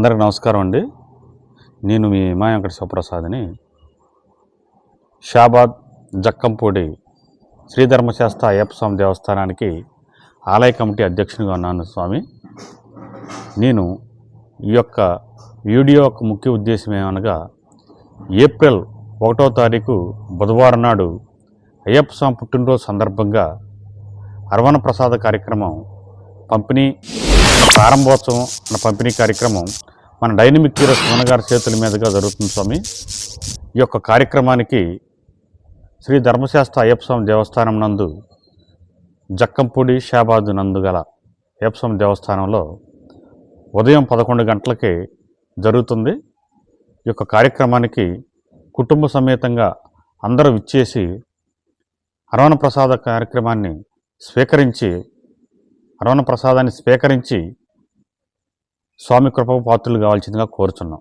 అందరికి నమస్కారం అండి. నేను మీ మాయంకటి శివప్రసాద్ని. షాబాద్ జక్కంపూడి శ్రీధర్మశాస్త్ర అయ్యప్ప స్వామి దేవస్థానానికి ఆలయ కమిటీ అధ్యక్షునిగా ఉన్నాను స్వామి. నేను ఈ యొక్క వీడియో యొక్క ముఖ్య ఉద్దేశం ఏమనగా, ఏప్రిల్ 1వ తారీఖు బుధవారం నాడు అయ్యప్ప స్వామి పుట్టినరోజు సందర్భంగా అర్వణ ప్రసాద కార్యక్రమం పంపిణీ ప్రారంభోత్సవం అన్న పంపిణీ కార్యక్రమం మన డైనమిక్ హీరో సుమన్ గారి చేతుల మీదుగా జరుగుతుంది స్వామి. ఈ యొక్క కార్యక్రమానికి శ్రీ ధర్మశాస్త్ర అయ్యప్ప స్వామి దేవస్థానం నందు జక్కంపూడి షాబాద్ నందు గల అయ్యప్ప స్వామి దేవస్థానంలో ఉదయం 11 గంటలకి జరుగుతుంది. ఈ యొక్క కార్యక్రమానికి కుటుంబ సమేతంగా అందరూ విచ్చేసి అర్వణ ప్రసాద కార్యక్రమాన్ని అర్వణ ప్రసాదాన్ని స్వీకరించి స్వామి కృపకు పాత్రలు కావాల్సిందిగా కోరుచున్నాం.